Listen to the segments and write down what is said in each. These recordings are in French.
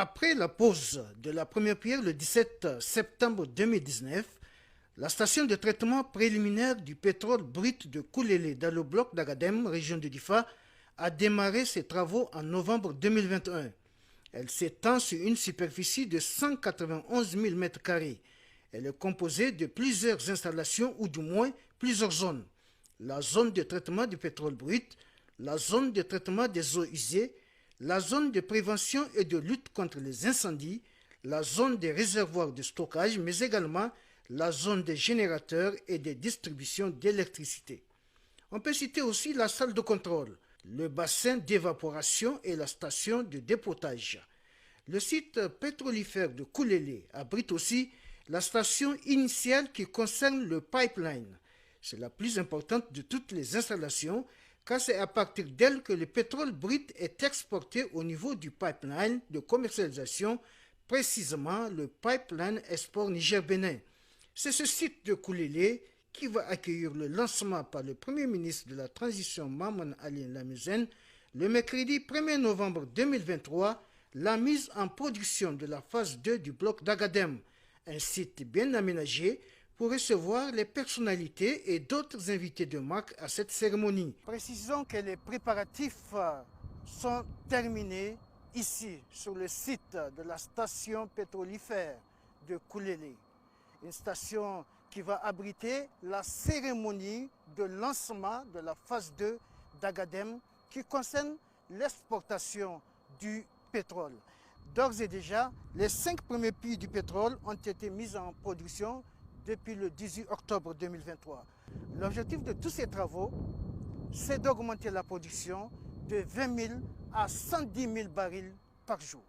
Après la pause de la première pierre le 17 septembre 2019, la station de traitement préliminaire du pétrole brut de Koulélé dans le bloc d'Agadem, région de Difa, a démarré ses travaux en novembre 2021. Elle s'étend sur une superficie de 191 000 m². Elle est composée de plusieurs installations ou du moins plusieurs zones. La zone de traitement du pétrole brut, la zone de traitement des eaux usées, la zone de prévention et de lutte contre les incendies, la zone des réservoirs de stockage, mais également la zone des générateurs et des distributions d'électricité. On peut citer aussi la salle de contrôle, le bassin d'évaporation et la station de dépotage. Le site pétrolifère de Koulélé abrite aussi la station initiale qui concerne le pipeline. C'est la plus importante de toutes les installations car c'est à partir d'elle que le pétrole brut est exporté au niveau du pipeline de commercialisation, précisément le pipeline Export Niger-Bénin. C'est ce site de Koulélé qui va accueillir le lancement par le Premier ministre de la Transition Maman Ali Lamizène le mercredi 1er novembre 2023, la mise en production de la phase 2 du bloc d'Agadem, un site bien aménagé pour recevoir les personnalités et d'autres invités de marque à cette cérémonie. Précisons que les préparatifs sont terminés ici, sur le site de la station pétrolifère de Koulélé. Une station qui va abriter la cérémonie de lancement de la phase 2 d'Agadem qui concerne l'exportation du pétrole. D'ores et déjà, les 5 premiers puits du pétrole ont été mis en production depuis le 18 octobre 2023. L'objectif de tous ces travaux, c'est d'augmenter la production de 20 000 à 110 000 barils par jour.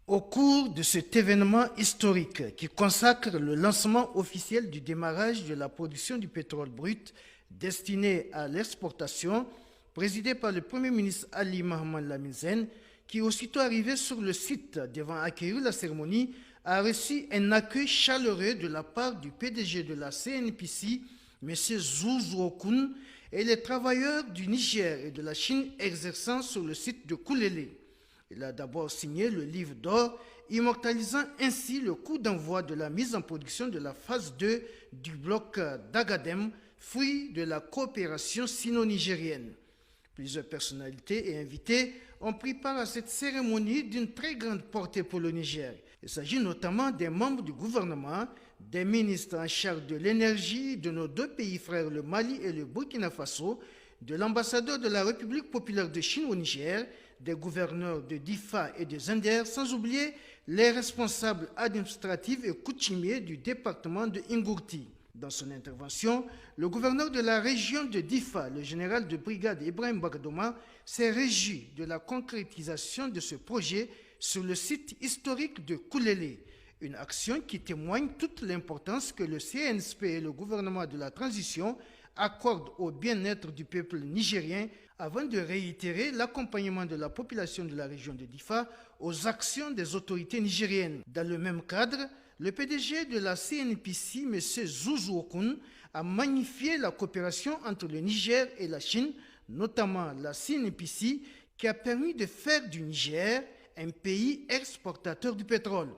Au cours de cet événement historique qui consacre le lancement officiel du démarrage de la production du pétrole brut destiné à l'exportation, présidé par le Premier ministre Ali Mohamed Lamizène, qui aussitôt arrivé sur le site devant accueillir la cérémonie, a reçu un accueil chaleureux de la part du PDG de la CNPC, M. Zouzou Okun, et les travailleurs du Niger et de la Chine exerçant sur le site de Koulélé. Il a d'abord signé le livre d'or, immortalisant ainsi le coup d'envoi de la mise en production de la phase 2 du bloc d'Agadem, fruit de la coopération sino-nigérienne. Plusieurs personnalités et invités ont pris part à cette cérémonie d'une très grande portée pour le Niger. Il s'agit notamment des membres du gouvernement, des ministres en charge de l'énergie de nos deux pays frères, le Mali et le Burkina Faso, de l'ambassadeur de la République populaire de Chine au Niger, des gouverneurs de Difa et de Zender, sans oublier les responsables administratifs et coutumiers du département de Ingurti. Dans son intervention, le gouverneur de la région de Difa, le général de brigade Ibrahim Bagadoma, s'est réjoui de la concrétisation de ce projet sur le site historique de Koulélé, une action qui témoigne toute l'importance que le CNSP et le gouvernement de la transition accordent au bien-être du peuple nigérien avant de réitérer l'accompagnement de la population de la région de Difa aux actions des autorités nigériennes. Dans le même cadre, le PDG de la CNPC, M. Zouzou Okun, a magnifié la coopération entre le Niger et la Chine, notamment la CNPC, qui a permis de faire du Niger un pays exportateur du pétrole.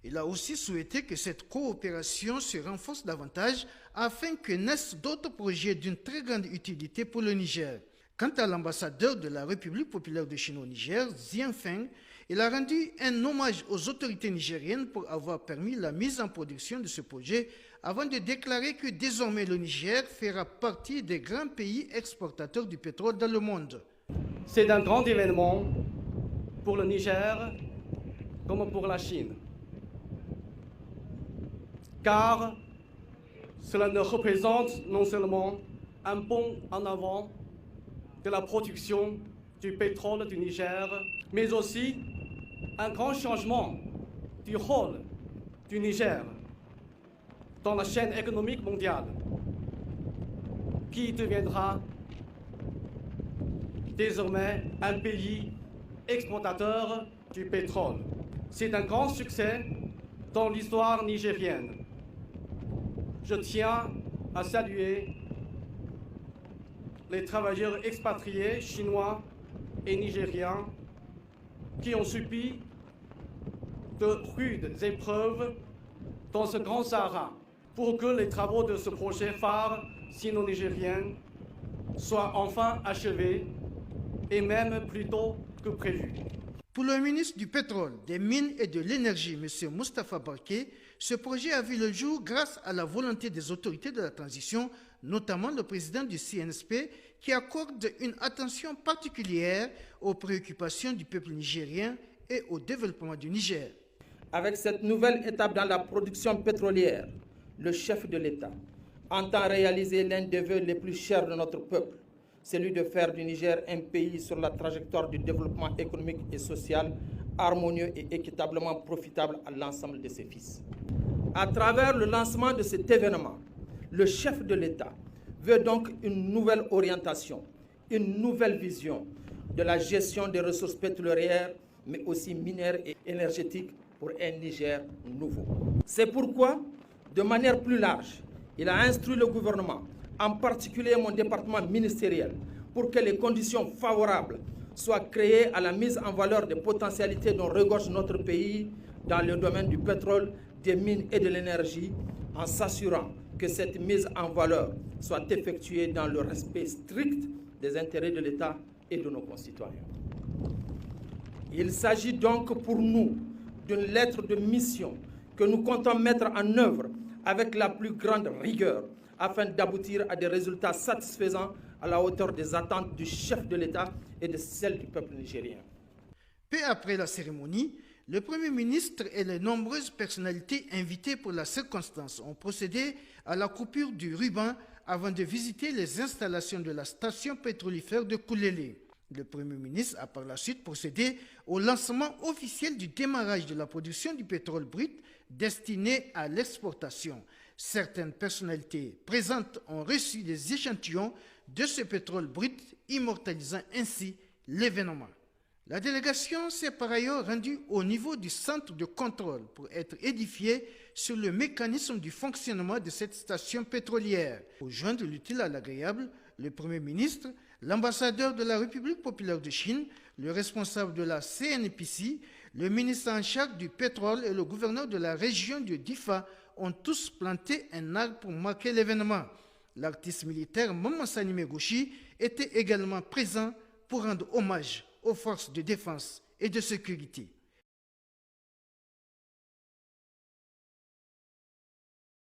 Il a aussi souhaité que cette coopération se renforce davantage afin que naissent d'autres projets d'une très grande utilité pour le Niger. Quant à l'ambassadeur de la République populaire de Chine au Niger, Xianfeng, il a rendu un hommage aux autorités nigériennes pour avoir permis la mise en production de ce projet avant de déclarer que désormais le Niger fera partie des grands pays exportateurs du pétrole dans le monde. C'est un grand événement pour le Niger comme pour la Chine, car cela ne représente non seulement un bond en avant de la production du pétrole du Niger, mais aussi un grand changement du rôle du Niger dans la chaîne économique mondiale, qui deviendra désormais un pays exportateur du pétrole. C'est un grand succès dans l'histoire nigérienne. Je tiens à saluer les travailleurs expatriés chinois et nigériens qui ont subi de rudes épreuves dans ce grand Sahara pour que les travaux de ce projet phare sino-nigérien soient enfin achevés et même plus tôt que prévu. Pour le ministre du Pétrole, des Mines et de l'Énergie, M. Moustapha Barké, ce projet a vu le jour grâce à la volonté des autorités de la transition, notamment le président du CNSP, qui accorde une attention particulière aux préoccupations du peuple nigérien et au développement du Niger. Avec cette nouvelle étape dans la production pétrolière, le chef de l'État entend réaliser l'un des vœux les plus chers de notre peuple, celui de faire du Niger un pays sur la trajectoire du développement économique et social, harmonieux et équitablement profitable à l'ensemble de ses fils. À travers le lancement de cet événement, le chef de l'État veut donc une nouvelle orientation, une nouvelle vision de la gestion des ressources pétrolières, mais aussi minières et énergétiques pour un Niger nouveau. C'est pourquoi, de manière plus large, il a instruit le gouvernement, en particulier mon département ministériel, pour que les conditions favorables soient créées à la mise en valeur des potentialités dont regorge notre pays dans le domaine du pétrole, des mines et de l'énergie, en s'assurant que cette mise en valeur soit effectuée dans le respect strict des intérêts de l'État et de nos concitoyens. Il s'agit donc pour nous d'une lettre de mission que nous comptons mettre en œuvre avec la plus grande rigueur afin d'aboutir à des résultats satisfaisants à la hauteur des attentes du chef de l'État et de celles du peuple nigérien. Peu après la cérémonie, le Premier ministre et les nombreuses personnalités invitées pour la circonstance ont procédé à la coupure du ruban avant de visiter les installations de la station pétrolifère de Koulélé. Le Premier ministre a par la suite procédé au lancement officiel du démarrage de la production du pétrole brut destiné à l'exportation. Certaines personnalités présentes ont reçu des échantillons de ce pétrole brut, immortalisant ainsi l'événement. La délégation s'est par ailleurs rendue au niveau du centre de contrôle pour être édifiée sur le mécanisme du fonctionnement de cette station pétrolière. Pour joindre l'utile à l'agréable, le Premier ministre, l'ambassadeur de la République populaire de Chine, le responsable de la CNPC, le ministre en charge du pétrole et le gouverneur de la région de Difa ont tous planté un arbre pour marquer l'événement. L'artiste militaire Maman Sanime Gouchi était également présent pour rendre hommage aux forces de défense et de sécurité.